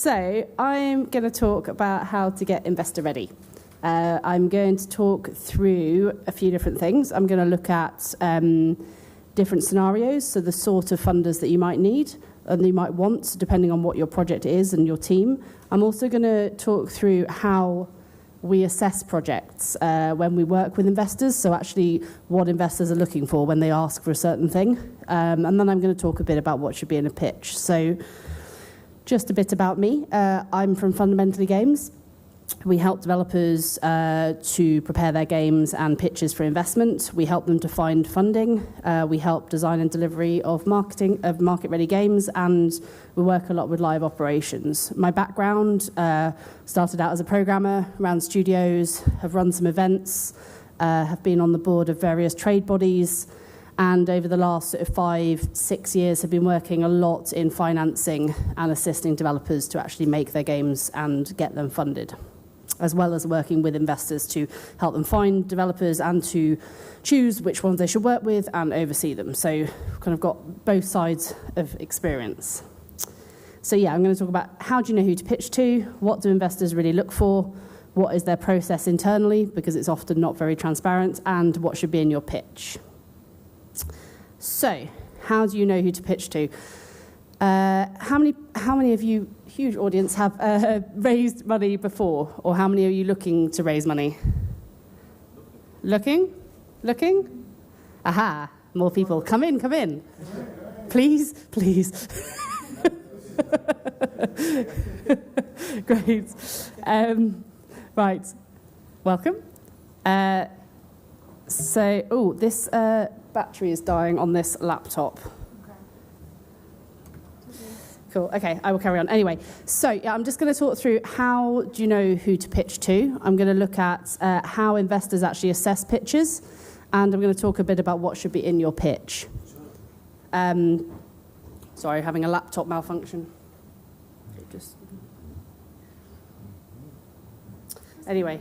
So I'm going to talk about how to get investor ready. I'm going to talk through a few different things. I'm going to look at different scenarios, so the sort of funders that you might need and you might want, depending on what your project is and your team. I'm also going to talk through how we assess projects when we work with investors, so actually what investors are looking for when they ask for a certain thing. And then I'm going to talk a bit about what should be in a pitch. So just a bit about me. I'm from Fundamentally Games. We help developers to prepare their games and pitches for investment. We help them to find funding. We help design and delivery of market-ready games, and we work a lot with live operations. My background started out as a programmer, ran studios, have run some events, have been on the board of various trade bodies, and over the last sort of 5-6 years have been working a lot in financing and assisting developers to actually make their games and get them funded, as well as working with investors to help them find developers and to choose which ones they should work with and oversee them. So we've kind of got both sides of experience. So yeah, I'm going to talk about how do you know who to pitch to, what do investors really look for, what is their process internally, because it's often not very transparent, and what should be in your pitch. So how do you know who to pitch to? How many of you, huge audience, have raised money before? Or how many are you looking to raise money? Looking? Aha, more people. Come in. Please. Great. Right, welcome. This battery is dying on this laptop. Cool. Okay, I will carry on. Anyway, so I'm just going to talk through how do you know who to pitch to. I'm going to look at how investors actually assess pitches, and I'm going to talk a bit about what should be in your pitch. Sorry, having a laptop malfunction. Anyway,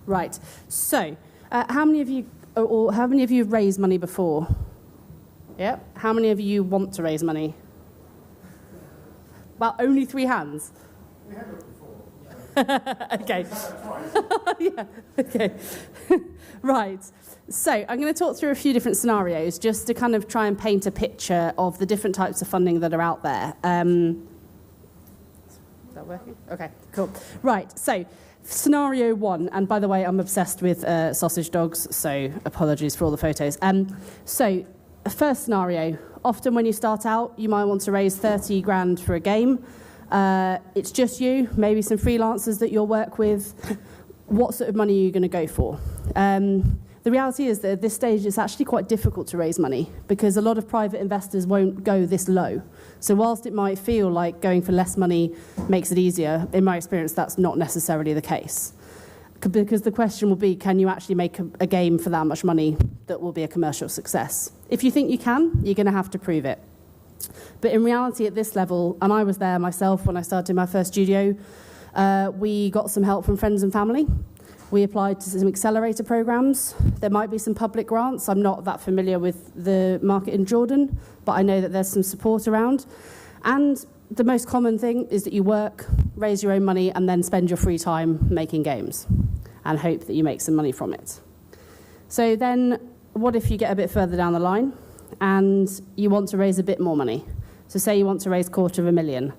right. So, how many of you have raised money before? Yep. How many of you want to raise money? Well, only 3 hands. We had it before. Okay. Yeah. Okay. Right. So I'm going to talk through a few different scenarios just to kind of try and paint a picture of the different types of funding that are out there. Is that working? Okay. Cool. Right. So scenario 1, and by the way, I'm obsessed with sausage dogs, so apologies for all the photos. So first scenario. Often when you start out, you might want to raise 30 grand for a game. It's just you, maybe some freelancers that you'll work with. What sort of money are you going to go for? The reality is that at this stage, it's actually quite difficult to raise money because a lot of private investors won't go this low. So whilst it might feel like going for less money makes it easier, in my experience, that's not necessarily the case. Because the question will be, can you actually make a game for that much money that will be a commercial success? If you think you can, you're going to have to prove it. But in reality, at this level, and I was there myself when I started my first studio, we got some help from friends and family. We applied to some accelerator programs. There might be some public grants. I'm not that familiar with the market in Jordan, but I know that there's some support around. And the most common thing is that you work, raise your own money, and then spend your free time making games and hope that you make some money from it. So then, what if you get a bit further down the line and you want to raise a bit more money? So say you want to raise $250,000.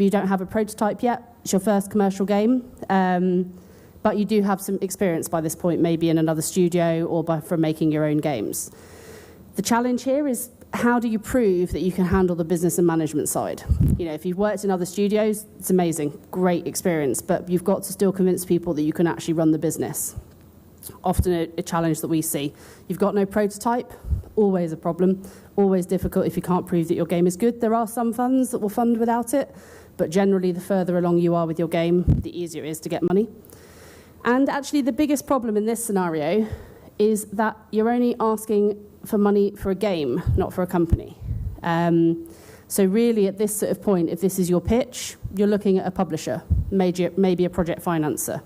You don't have a prototype yet. It's your first commercial game. But you do have some experience by this point, maybe in another studio or from making your own games. The challenge here is, how do you prove that you can handle the business and management side? You know, if you've worked in other studios, it's amazing, great experience, but you've got to still convince people that you can actually run the business. Often a challenge that we see. You've got no prototype, always a problem, always difficult if you can't prove that your game is good. There are some funds that will fund without it, but generally the further along you are with your game, the easier it is to get money. And actually the biggest problem in this scenario is that you're only asking for money for a game, not for a company. So really at this sort of point, if this is your pitch, you're looking at a publisher, maybe a project financer.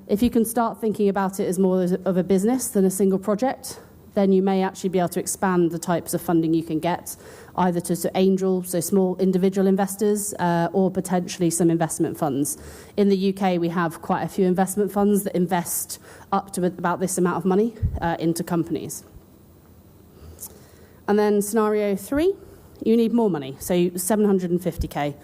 If you can start thinking about it as more of a business than a single project, then you may actually be able to expand the types of funding you can get, either to angel, so small individual investors, or potentially some investment funds. In the UK, we have quite a few investment funds that invest up to about this amount of money into companies. And then scenario 3, you need more money, so 750k.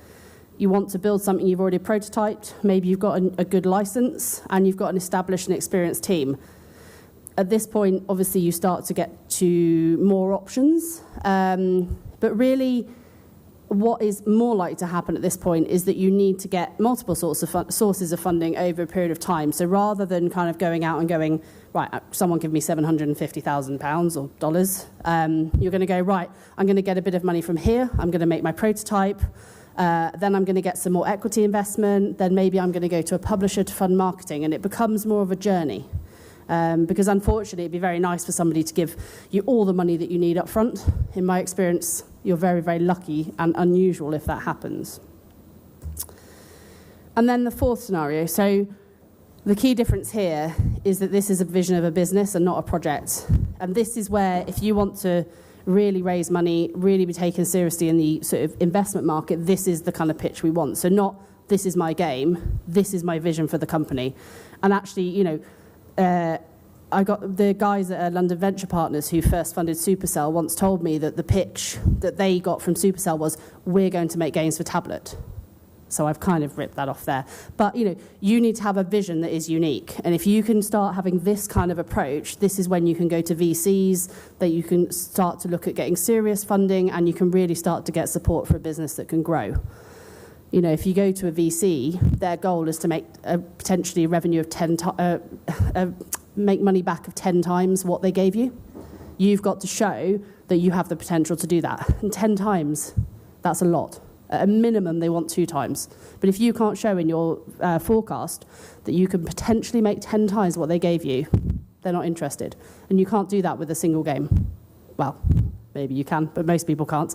You want to build something you've already prototyped, maybe you've got a good license, and you've got an established and experienced team. At this point, obviously, you start to get to more options, but really, what is more likely to happen at this point is that you need to get multiple sources of funding over a period of time. So rather than kind of going out and going, right, someone give me £750,000 or dollars, you're going to go, right, I'm going to get a bit of money from here, I'm going to make my prototype, then I'm going to get some more equity investment, then maybe I'm going to go to a publisher to fund marketing, and it becomes more of a journey. Because unfortunately, it'd be very nice for somebody to give you all the money that you need up front. In my experience, you're very, very lucky and unusual if that happens. And then the fourth scenario. So the key difference here is that this is a vision of a business and not a project. And this is where, if you want to really raise money, really be taken seriously in the sort of investment market, this is the kind of pitch we want. So not, this is my game, this is my vision for the company. And actually, I got the guys at London Venture Partners who first funded Supercell once told me that the pitch that they got from Supercell was, we're going to make games for tablet. So I've kind of ripped that off there. But, you need to have a vision that is unique. And if you can start having this kind of approach, this is when you can go to VCs, that you can start to look at getting serious funding, and you can really start to get support for a business that can grow. If you go to a VC, their goal is to make potentially a revenue of make money back of 10 times what they gave you. You've got to show that you have the potential to do that. And 10 times, that's a lot. At a minimum, they want 2 times. But if you can't show in your forecast that you can potentially make 10 times what they gave you, they're not interested. And you can't do that with a single game. Well, maybe you can, but most people can't.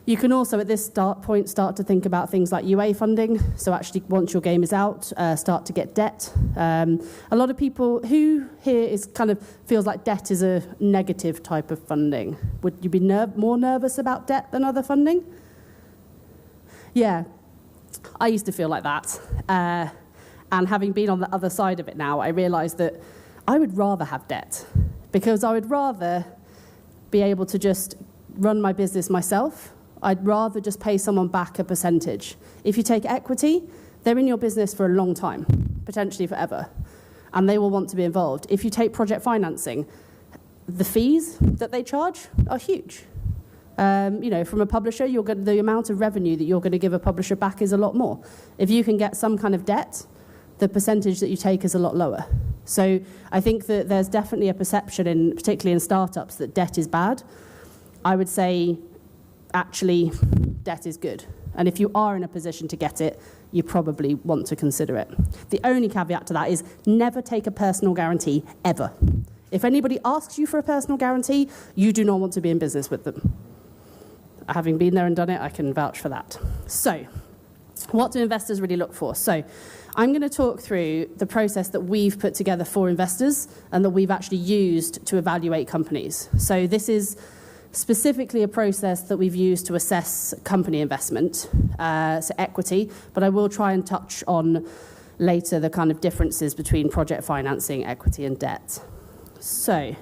You can also, at this point, start to think about things like UA funding. So actually, once your game is out, start to get debt. A lot of people, who here is kind of feels like debt is a negative type of funding? Would you be more nervous about debt than other funding? Yeah, I used to feel like that. And having been on the other side of it now, I realised that I would rather have debt, because I would rather be able to just run my business myself. I'd rather just pay someone back a percentage. If you take equity, they're in your business for a long time, potentially forever, and they will want to be involved. If you take project financing, the fees that they charge are huge. From a publisher, the amount of revenue that you're going to give a publisher back is a lot more. If you can get some kind of debt, the percentage that you take is a lot lower. So I think that there's definitely a perception, particularly in startups, that debt is bad. I would say, actually, debt is good. And if you are in a position to get it, you probably want to consider it. The only caveat to that is never take a personal guarantee, ever. If anybody asks you for a personal guarantee, you do not want to be in business with them. Having been there and done it, I can vouch for that. So, what do investors really look for? So, I'm going to talk through the process that we've put together for investors and that we've actually used to evaluate companies. So, this is specifically a process that we've used to assess company investment, so equity, but I will try and touch on later the kind of differences between project financing, equity, and debt. So,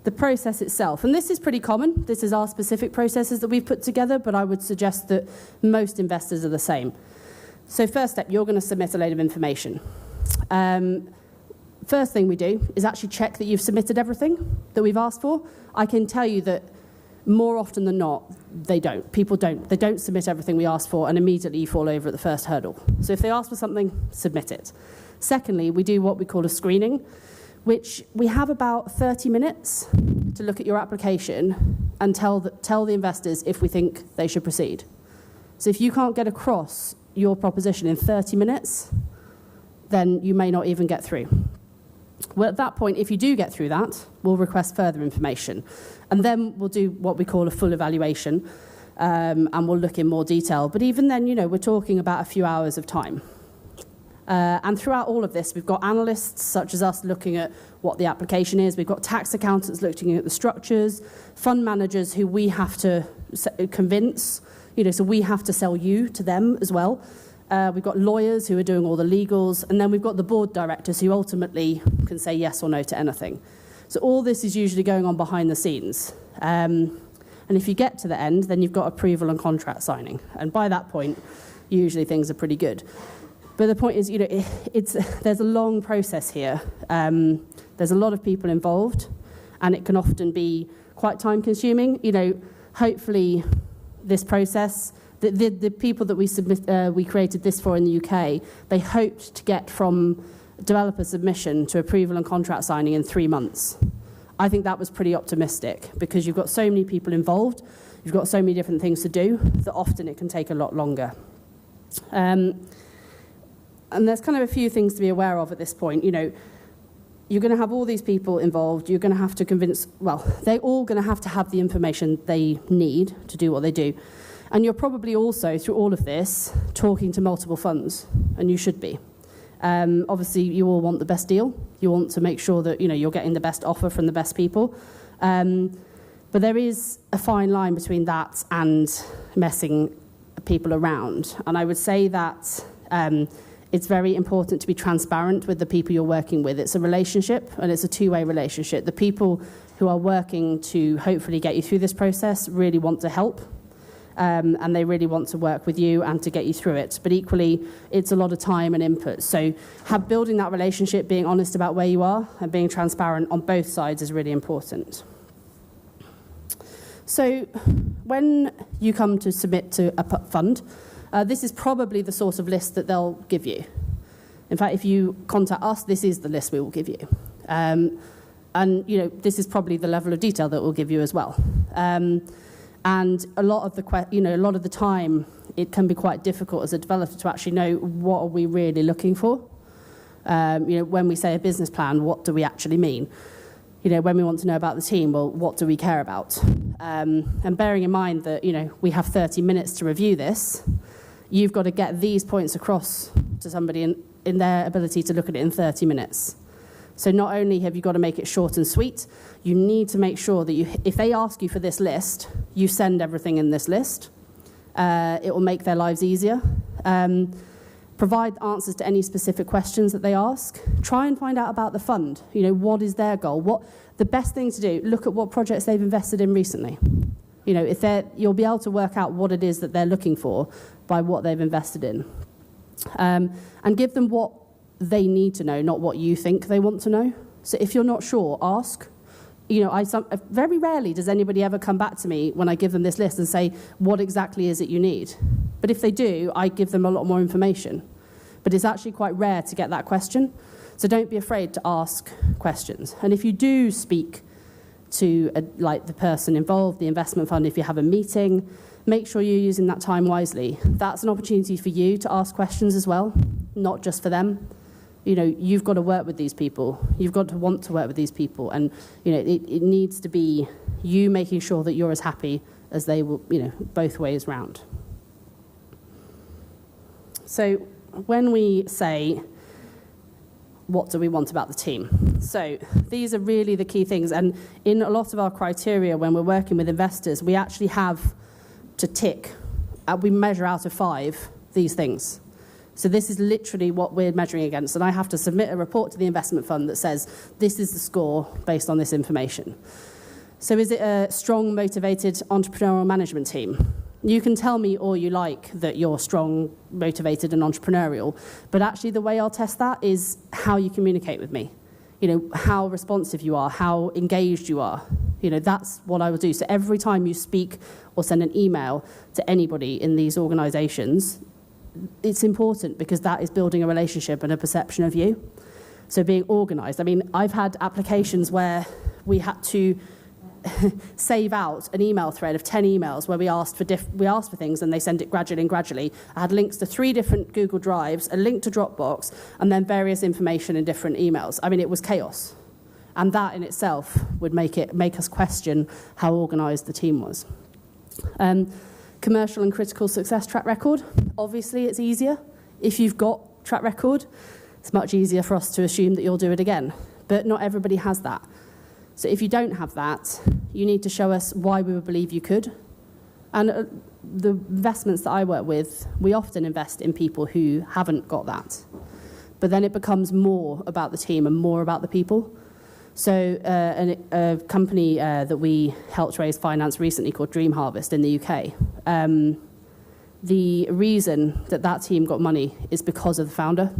the process itself, and this is pretty common. This is our specific processes that we've put together, but I would suggest that most investors are the same. So first step, you're going to submit a load of information. First thing we do is actually check that you've submitted everything that we've asked for. I can tell you that more often than not, they don't. People don't. They don't submit everything we ask for, and immediately you fall over at the first hurdle. So if they ask for something, submit it. Secondly, we do what we call a screening, which we have about 30 minutes to look at your application and tell the investors if we think they should proceed. So if you can't get across your proposition in 30 minutes, then you may not even get through. Well, at that point, if you do get through that, we'll request further information. And then we'll do what we call a full evaluation, and we'll look in more detail. But even then, we're talking about a few hours of time. And throughout all of this, we've got analysts such as us looking at what the application is. We've got tax accountants looking at the structures, fund managers who we have to convince, so we have to sell you to them as well. We've got lawyers who are doing all the legals, and then we've got the board directors who ultimately can say yes or no to anything. So all this is usually going on behind the scenes. And if you get to the end, then you've got approval and contract signing. And by that point, usually things are pretty good. But the point is, there's a long process here. There's a lot of people involved, and it can often be quite time-consuming. Hopefully this process, the people that we created this for in the UK, they hoped to get from developer submission to approval and contract signing in 3 months. I think that was pretty optimistic because you've got so many people involved, you've got so many different things to do that often it can take a lot longer. And there's kind of a few things to be aware of at this point. You're going to have all these people involved. You're going to have to convince, they're all going to have the information they need to do what they do. And you're probably also, through all of this, talking to multiple funds, and you should be. Obviously, you all want the best deal. You want to make sure that you're getting the best offer from the best people. But there is a fine line between that and messing people around. And I would say that it's very important to be transparent with the people you're working with. It's a relationship, and it's a two-way relationship. The people who are working to hopefully get you through this process really want to help. And they really want to work with you and to get you through it. But equally, it's a lot of time and input. So building that relationship, being honest about where you are, and being transparent on both sides is really important. So when you come to submit to a fund, this is probably the sort of list that they'll give you. In fact, if you contact us, this is the list we will give you. And this is probably the level of detail that we'll give you as well. And a lot of the time, it can be quite difficult as a developer to actually know what are we really looking for. When we say a business plan, what do we actually mean? When we want to know about the team, well, what do we care about? And bearing in mind that we have 30 minutes to review this, you've got to get these points across to somebody in their ability to look at it in 30 minutes. So not only have you got to make it short and sweet, you need to make sure that if they ask you for this list, you send everything in this list. It will make their lives easier. Provide answers to any specific questions that they ask. Try and find out about the fund. What is their goal? The best thing to do, look at what projects they've invested in recently. You'll be able to work out what it is that they're looking for by what they've invested in. And give them what they need to know, not what you think they want to know. So if you're not sure, ask. Very rarely does anybody ever come back to me when I give them this list and say, what exactly is it you need? But if they do, I give them a lot more information. But it's actually quite rare to get that question. So don't be afraid to ask questions. And if you do speak to the person involved, the investment fund, if you have a meeting, make sure you're using that time wisely. That's an opportunity for you to ask questions as well, not just for them. You've got to work with these people. You've got to want to work with these people. And, it needs to be you making sure that you're as happy as they will, both ways round. So when we say, what do we want about the team? So these are really the key things. And in a lot of our criteria, when we're working with investors, we actually have to tick. We measure out of 5 these things. So this is literally what we're measuring against. And I have to submit a report to the investment fund that says, this is the score based on this information. So is it a strong, motivated entrepreneurial management team? You can tell me all you like that you're strong, motivated, and entrepreneurial. But actually the way I'll test that is how you communicate with me. How responsive you are, how engaged you are. That's what I will do. So every time you speak or send an email to anybody in these organisations, it's important because that is building a relationship and a perception of you. So being organised. I've had applications where we had to save out an email thread of 10 emails where we asked for things and they send it gradually. I had links to 3 different Google Drives, a link to Dropbox, and then various information in different emails. It was chaos. And that in itself would make us question how organised the team was. Commercial and critical success track record. Obviously, it's easier if you've got track record, it's much easier for us to assume that you'll do it again. But not everybody has that. So if you don't have that, you need to show us why we would believe you could. And the investments that I work with, we often invest in people who haven't got that. But then it becomes more about the team and more about the people. So a company that we helped raise finance recently called Dream Harvest in the UK, the reason that team got money is because of the founder.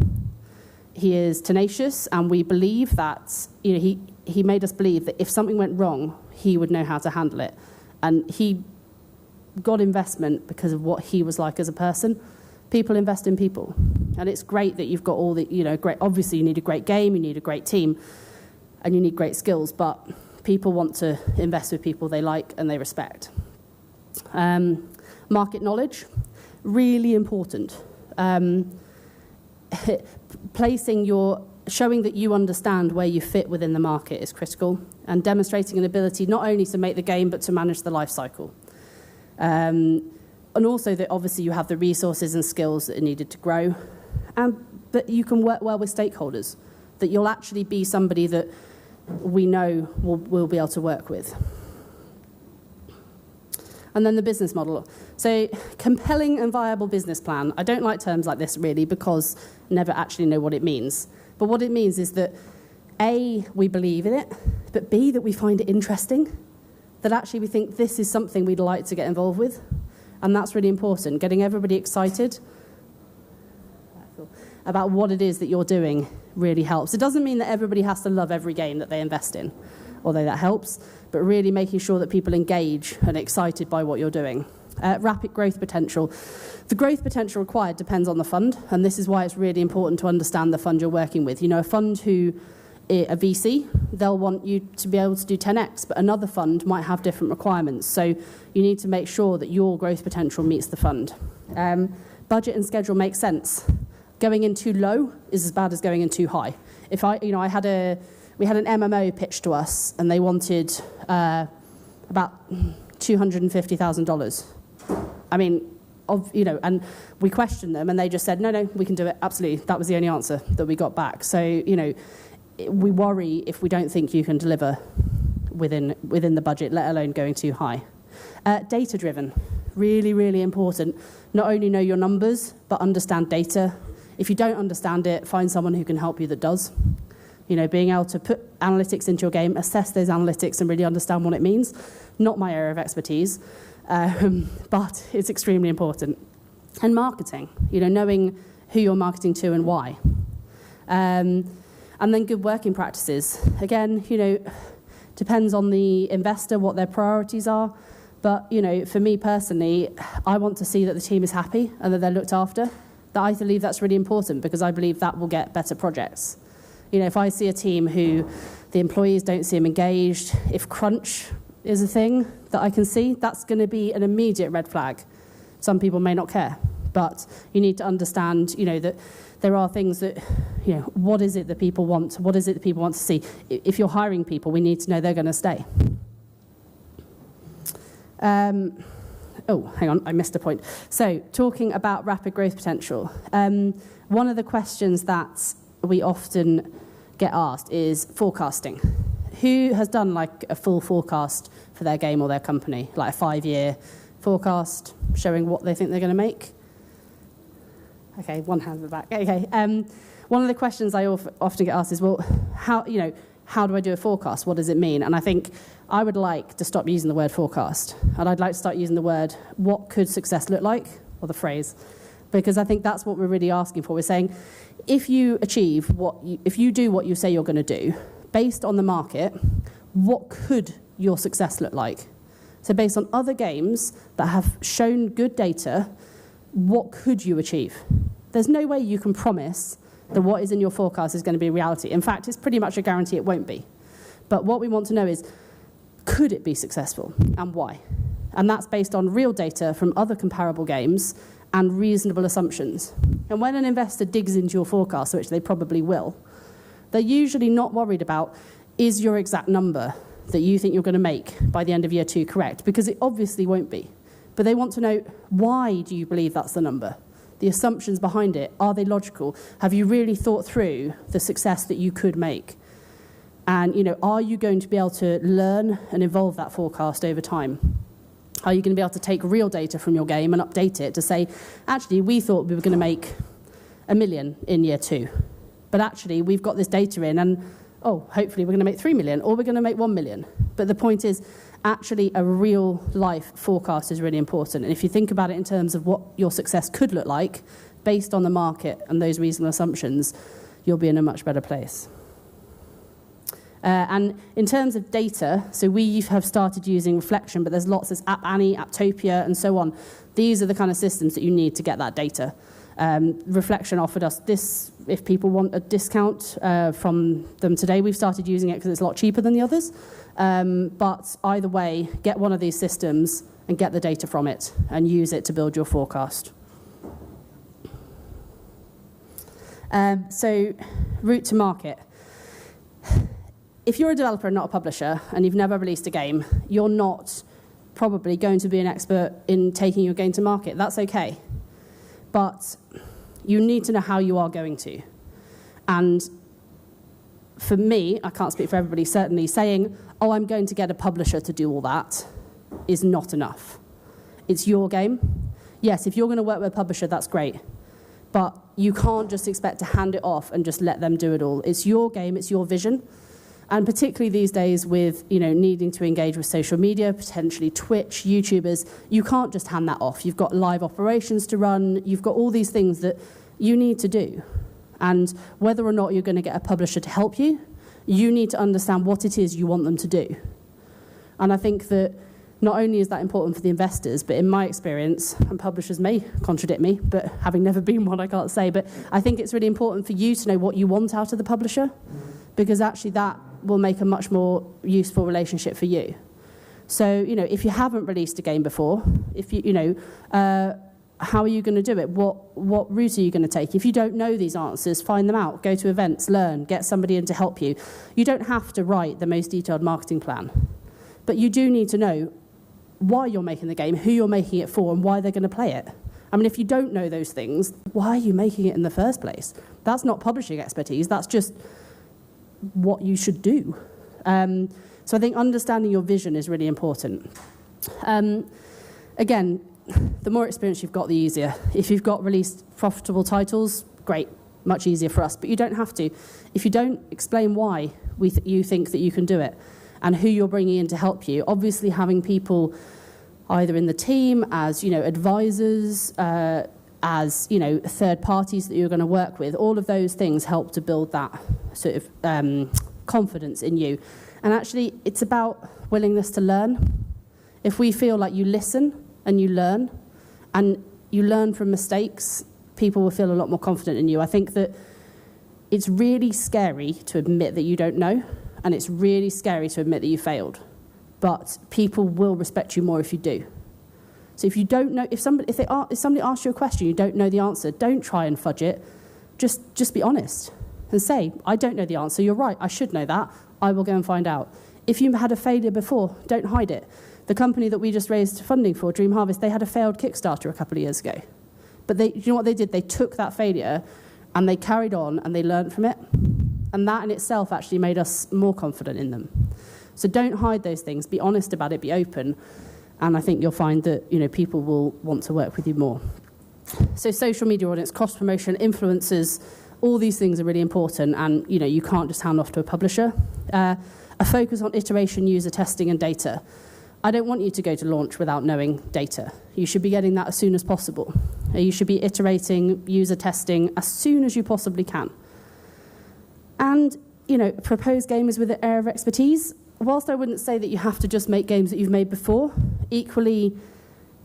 He is tenacious, and we believe that, he made us believe that if something went wrong, he would know how to handle it. And he got investment because of what he was like as a person. People invest in people. And it's great that you've got all the, great, obviously you need a great game, you need a great team, and you need great skills, but people want to invest with people they like and they respect. Market knowledge, really important. Showing that you understand where you fit within the market is critical, and demonstrating an ability not only to make the game, but to manage the life cycle. And also that obviously you have the resources and skills that are needed to grow, and that you can work well with stakeholders, that you'll actually be somebody that we know we'll be able to work with. And then the business model. So compelling and viable business plan. I don't like terms like this really because I never actually know what it means. But what it means is that A, we believe in it, but B, that we find it interesting, that actually we think this is something we'd like to get involved with. And that's really important, getting everybody excited about what it is that you're doing really helps. It doesn't mean that everybody has to love every game that they invest in, although that helps, but really making sure that people engage and are excited by what you're doing. Rapid growth potential. The growth potential required depends on the fund, and this is why it's really important to understand the fund you're working with. A fund a VC, they'll want you to be able to do 10x, but another fund might have different requirements. So you need to make sure that your growth potential meets the fund. Budget and schedule make sense. Going in too low is as bad as going in too high. We had an MMO pitched to us, and they wanted about $250,000. And we questioned them, and they just said, no, we can do it, absolutely. That was the only answer that we got back. So, we worry if we don't think you can deliver within the budget, let alone going too high. Data-driven, really, really important. Not only know your numbers, but understand data. If you don't understand it, find someone who can help you that does. Being able to put analytics into your game, assess those analytics and really understand what it means. Not my area of expertise, but it's extremely important. And marketing, knowing who you're marketing to and why. And then good working practices. Again, depends on the investor, what their priorities are. But, for me personally, I want to see that the team is happy and that they're looked after. That I believe that's really important because I believe that will get better projects. If I see a team who the employees don't see them engaged, if crunch is a thing that I can see, that's going to be an immediate red flag. Some people may not care, but you need to understand, that there are things that, what is it that people want? What is it that people want to see? If you're hiring people, we need to know they're going to stay. Oh, hang on, I missed a point. So, talking about rapid growth potential. One of the questions that we often get asked is forecasting. Who has done a full forecast for their game or their company? Like a 5-year forecast showing what they think they're going to make? Okay, one hand in the back. Okay. One of the questions I often get asked is, well, how do I do a forecast? What does it mean? And I think I would like to stop using the word forecast. And I'd like to start using the word, what could success look like? Or the phrase. Because I think that's what we're really asking for. We're saying, if you do what you say you're going to do, based on the market, what could your success look like? So based on other games that have shown good data, what could you achieve? There's no way you can promise that what is in your forecast is going to be reality. In fact, it's pretty much a guarantee it won't be. But what we want to know is, could it be successful and why? And that's based on real data from other comparable games and reasonable assumptions. And when an investor digs into your forecast, which they probably will, they're usually not worried about, is your exact number that you think you're going to make by the end of year 2 correct? Because it obviously won't be. But they want to know, why do you believe that's the number? The assumptions behind it, are they logical? Have you really thought through the success that you could make? And, are you going to be able to learn and evolve that forecast over time? Are you going to be able to take real data from your game and update it to say, actually, we thought we were going to make 1 million in year 2. But actually, we've got this data in and, hopefully we're going to make 3 million or we're going to make 1 million. But the point is, actually, a real life forecast is really important. And if you think about it in terms of what your success could look like, based on the market and those reasonable assumptions, you'll be in a much better place. And in terms of data, so we have started using Reflection, but there's lots, there's App Annie, Apptopia, and so on. These are the kind of systems that you need to get that data. Reflection offered us this, if people want a discount from them today. We've started using it because it's a lot cheaper than the others. But either way, get one of these systems and get the data from it and use it to build your forecast. So, route to market. If you're a developer and not a publisher, and you've never released a game, you're not probably going to be an expert in taking your game to market. That's okay. But you need to know how you are going to. And for me, I can't speak for everybody, certainly saying, I'm going to get a publisher to do all that is not enough. It's your game. Yes, if you're going to work with a publisher, that's great. But you can't just expect to hand it off and just let them do it all. It's your game, it's your vision. And particularly these days with, needing to engage with social media, potentially Twitch, YouTubers, you can't just hand that off. You've got live operations to run. You've got all these things that you need to do. And whether or not you're going to get a publisher to help you, you need to understand what it is you want them to do. And I think that not only is that important for the investors, but in my experience, and publishers may contradict me, but having never been one, I can't say, but I think it's really important for you to know what you want out of the publisher, because actually that will make a much more useful relationship for you. So, if you haven't released a game before, if how are you going to do it? What route are you going to take? If you don't know these answers, find them out. Go to events, learn, get somebody in to help you. You don't have to write the most detailed marketing plan, but you do need to know why you're making the game, who you're making it for, and why they're going to play it. I mean, if you don't know those things, why are you making it in the first place? That's not publishing expertise. That's just what you should do. So I think understanding your vision is really important. Again, the more experience you've got, the easier. If you've got released profitable titles, great, much easier for us, but you don't have to. If you don't explain why you think that you can do it and who you're bringing in to help you, obviously having people either in the team as, advisors, as, third parties that you're going to work with, all of those things help to build that sort of confidence in you. And actually, it's about willingness to learn. If we feel like you listen and you learn from mistakes, people will feel a lot more confident in you. I think that it's really scary to admit that you don't know, and it's really scary to admit that you failed. But people will respect you more if you do. So if you don't know, if somebody asks you a question, you don't know the answer, don't try and fudge it. Just be honest and say, I don't know the answer. You're right. I should know that. I will go and find out. If you had a failure before, don't hide it. The company that we just raised funding for, Dream Harvest, they had a failed Kickstarter a couple of years ago. But you know what they did? They took that failure and they carried on and they learned from it. And that in itself actually made us more confident in them. So don't hide those things. Be honest about it. Be open. And I think you'll find that people will want to work with you more. So social media audience, cross-promotion, influencers, all these things are really important. And you can't just hand off to a publisher. A focus on iteration, user testing, and data. I don't want you to go to launch without knowing data. You should be getting that as soon as possible. You should be iterating, user testing as soon as you possibly can. And, propose gamers with an air of expertise. Whilst I wouldn't say that you have to just make games that you've made before, equally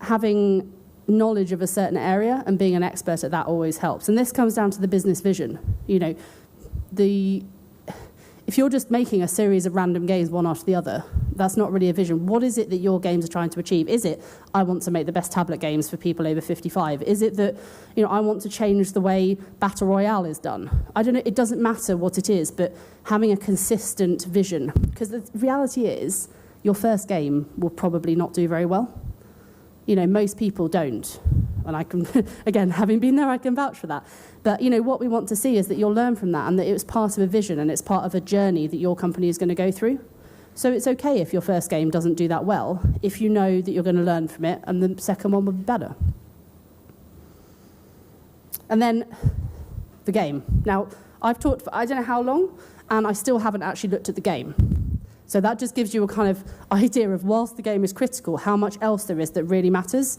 having knowledge of a certain area and being an expert at that always helps. And this comes down to the business vision. If you're just making a series of random games one after the other, that's not really a vision. What is it that your games are trying to achieve? Is it, I want to make the best tablet games for people over 55? Is it that, I want to change the way Battle Royale is done? I don't know, it doesn't matter what it is, but having a consistent vision. Because the reality is, your first game will probably not do very well. Most people don't. And I can, again, having been there, I can vouch for that. But, what we want to see is that you'll learn from that and that it was part of a vision and it's part of a journey that your company is going to go through. So it's okay if your first game doesn't do that well, if you know that you're going to learn from it and the second one will be better. And then the game. Now, I've talked for I don't know how long, and I still haven't actually looked at the game. So that just gives you a kind of idea of, whilst the game is critical, how much else there is that really matters.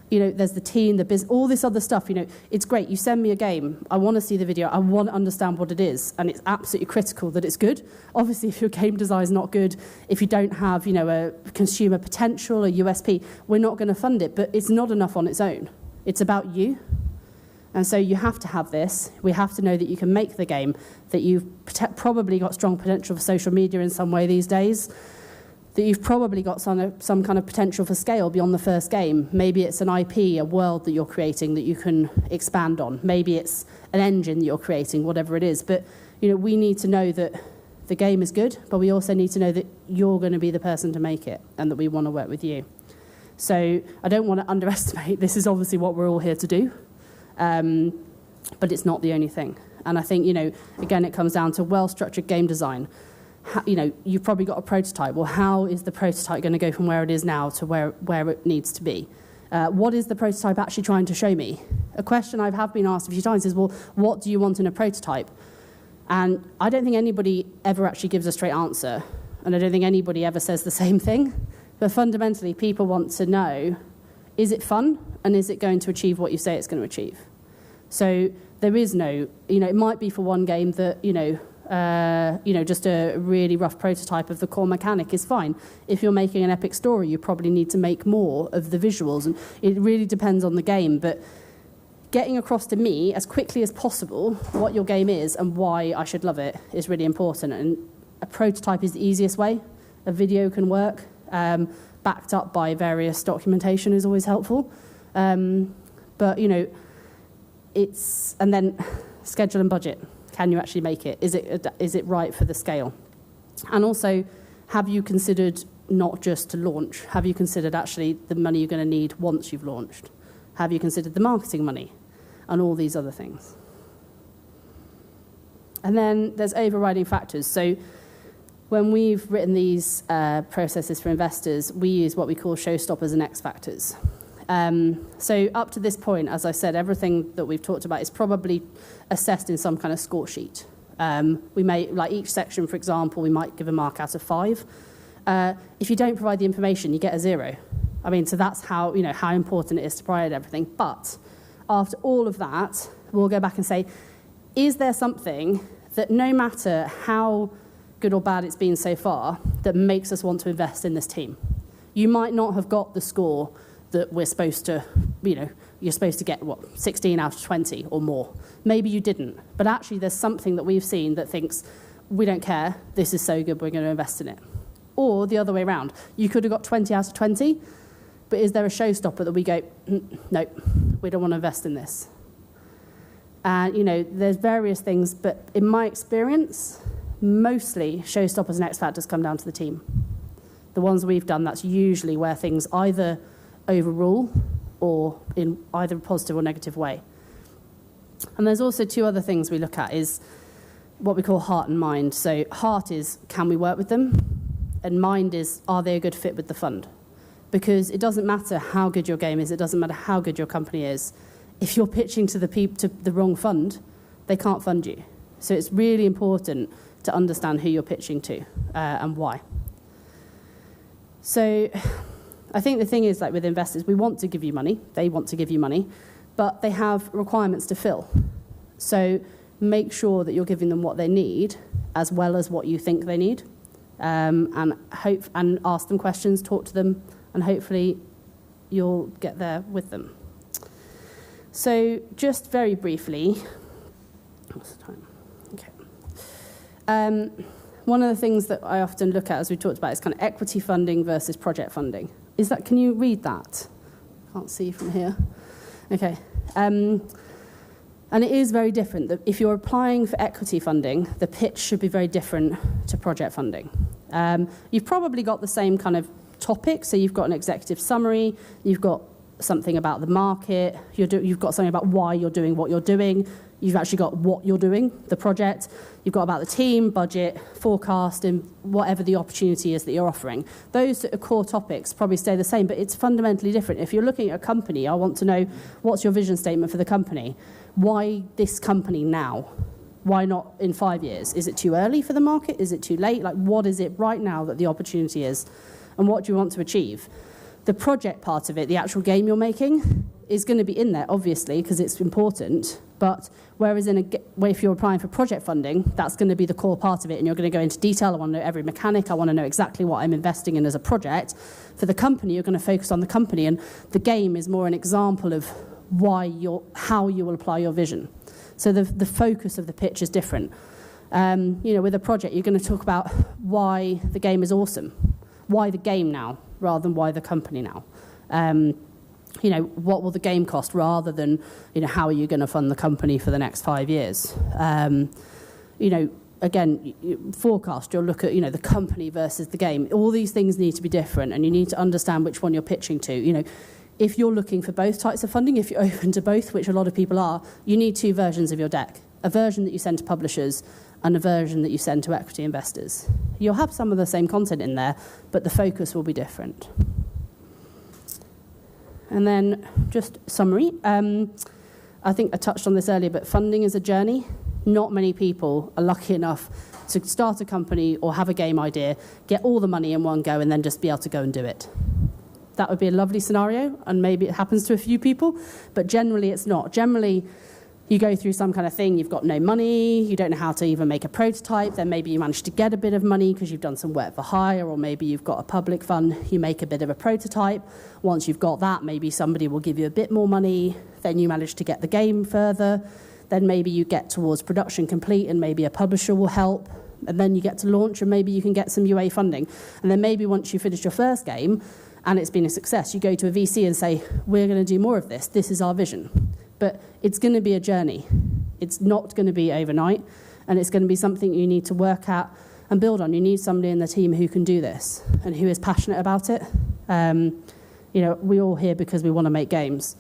There's the team, the business, all this other stuff. It's great. You send me a game. I want to see the video. I want to understand what it is. And it's absolutely critical that it's good. Obviously, if your game design is not good, if you don't have, a consumer potential, a USP, we're not going to fund it. But it's not enough on its own. It's about you. And so you have to have this. We have to know that you can make the game, that you've probably got strong potential for social media in some way these days, that you've probably got some kind of potential for scale beyond the first game. Maybe it's an IP, a world that you're creating that you can expand on. Maybe it's an engine that you're creating, whatever it is. But we need to know that the game is good, but we also need to know that you're going to be the person to make it and that we want to work with you. So I don't want to underestimate, this is obviously what we're all here to do. But it's not the only thing. And I think, again, it comes down to well-structured game design. You've probably got a prototype. Well, how is the prototype going to go from where it is now to where it needs to be? What is the prototype actually trying to show me? A question I have been asked a few times is, well, what do you want in a prototype? And I don't think anybody ever actually gives a straight answer. And I don't think anybody ever says the same thing. But fundamentally, people want to know, is it fun? And is it going to achieve what you say it's going to achieve? So there is no, it might be for one game that, just a really rough prototype of the core mechanic is fine. If you're making an epic story, you probably need to make more of the visuals. And it really depends on the game. But getting across to me as quickly as possible what your game is and why I should love it is really important. And a prototype is the easiest way. A video can work. Backed up by various documentation is always helpful. But, and then schedule and budget. Can you actually make it? Is it right for the scale? And also, have you considered not just to launch? Have you considered actually the money you're going to need once you've launched? Have you considered the marketing money? And all these other things. And then there's overriding factors. So when we've written these processes for investors, we use what we call showstoppers and X factors. So up to this point, as I said, everything that we've talked about is probably assessed in some kind of score sheet. We may, like each section, for example, we might give a mark out of 5. If you don't provide the information, you get a 0. So that's how important it is to provide everything. But after all of that, we'll go back and say, is there something that no matter how good or bad it's been so far, that makes us want to invest in this team? You might not have got the score that we're supposed to, you're supposed to get, 16 out of 20 or more. Maybe you didn't. But actually there's something that we've seen that thinks, we don't care, this is so good, we're going to invest in it. Or the other way around. You could have got 20 out of 20, but is there a showstopper that we go, nope, we don't want to invest in this? And, there's various things, but in my experience, mostly showstoppers and X factors come down to the team. The ones we've done, that's usually where things either overrule or in either a positive or negative way. And there's also 2 other things we look at is what we call heart and mind. So heart is, can we work with them? And mind is, are they a good fit with the fund? Because it doesn't matter how good your game is, it doesn't matter how good your company is. If you're pitching to the wrong fund, they can't fund you. So it's really important to understand who you're pitching to and why. So I think the thing is, like with investors, we want to give you money, they want to give you money, but they have requirements to fill. So make sure that you're giving them what they need as well as what you think they need, and ask them questions, talk to them, and hopefully you'll get there with them. So just very briefly, what's the time? Okay. One of the things that I often look at, as we talked about, is kind of equity funding versus project funding. Can you read that? Can't see from here. Okay. And it is very different. If you're applying for equity funding, the pitch should be very different to project funding. You've probably got the same kind of topic, so you've got an executive summary, you've got something about the market, you've got something about why you're doing what you're doing, you've actually got what you're doing, the project, you've got about the team, budget, forecast, and whatever the opportunity is that you're offering. Those sort of core topics probably stay the same, but it's fundamentally different. If you're looking at a company, I want to know, what's your vision statement for the company? Why this company now? Why not in 5 years? Is it too early for the market? Is it too late? Like, what is it right now that the opportunity is? And what do you want to achieve? The project part of it, the actual game you're making, is going to be in there, obviously, because it's important. But whereas if you're applying for project funding, that's going to be the core part of it, and you're going to go into detail. I want to know every mechanic. I want to know exactly what I'm investing in as a project. For the company, you're going to focus on the company, and the game is more an example of how you will apply your vision. So the focus of the pitch is different. With a project, you're going to talk about why the game is awesome, why the game now, rather than why the company now. What will the game cost, rather than, how are you going to fund the company for the next 5 years? Again, forecast, you'll look at, the company versus the game. All these things need to be different, and you need to understand which one you're pitching to. If you're looking for both types of funding, if you're open to both, which a lot of people are, you need two versions of your deck. A version that you send to publishers and a version that you send to equity investors. You'll have some of the same content in there, but the focus will be different. And then just summary. I think I touched on this earlier, but funding is a journey. Not many people are lucky enough to start a company or have a game idea, get all the money in one go, and then just be able to go and do it. That would be a lovely scenario, and maybe it happens to a few people, but generally it's not. Generally, you go through some kind of thing, you've got no money, you don't know how to even make a prototype, then maybe you manage to get a bit of money because you've done some work for hire, or maybe you've got a public fund, you make a bit of a prototype. Once you've got that, maybe somebody will give you a bit more money, then you manage to get the game further, then maybe you get towards production complete and maybe a publisher will help, and then you get to launch and maybe you can get some UA funding. And then maybe once you finish your first game, and it's been a success, you go to a VC and say, we're going to do more of this. This is our vision. But it's going to be a journey. It's not going to be overnight, and it's going to be something you need to work at and build on. You need somebody in the team who can do this and who is passionate about it. We're all here because we want to make games,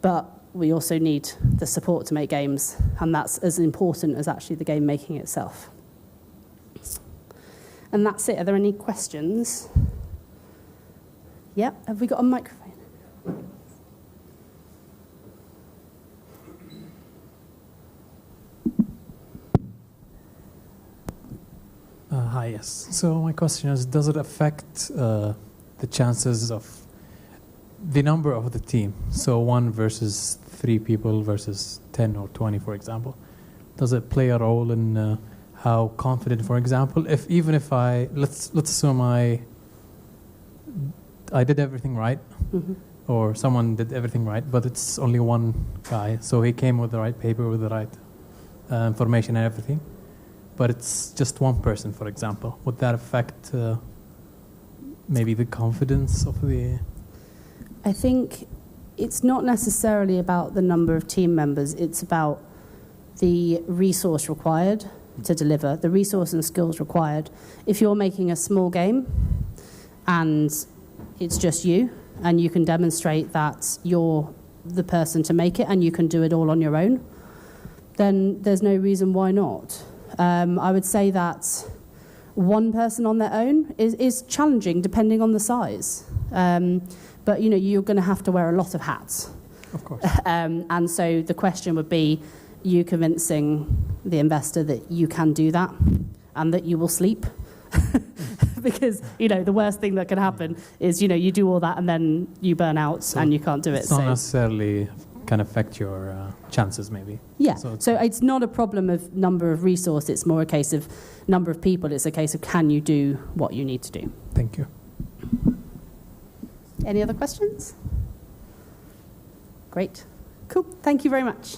but we also need the support to make games, and that's as important as actually the game making itself. And that's it. Are there any questions? Yeah, have we got a microphone? Hi, yes. So my question is, does it affect the chances of the number of the team? So 1 versus 3 people versus 10 or 20, for example. Does it play a role in how confident, for example, even if let's assume I did everything right, mm-hmm. or someone did everything right, but it's only one guy, so he came with the right paper, with the right information and everything, but it's just one person, for example. Would that affect maybe the confidence of the... I think it's not necessarily about the number of team members, it's about the resource required to deliver, the resource and skills required. If you're making a small game and it's just you, and you can demonstrate that you're the person to make it and you can do it all on your own, then there's no reason why not. I would say that one person on their own is challenging depending on the size. But you're going to have to wear a lot of hats. Of course. And so the question would be, you convincing the investor that you can do that and that you will sleep. Because, the worst thing that can happen is, you do all that and then you burn out and you can't do it. It's not necessarily can affect your chances, maybe. Yeah, so it's not a problem of number of resource, it's more a case of number of people. It's a case of, can you do what you need to do? Thank you. Any other questions? Great. Cool. Thank you very much.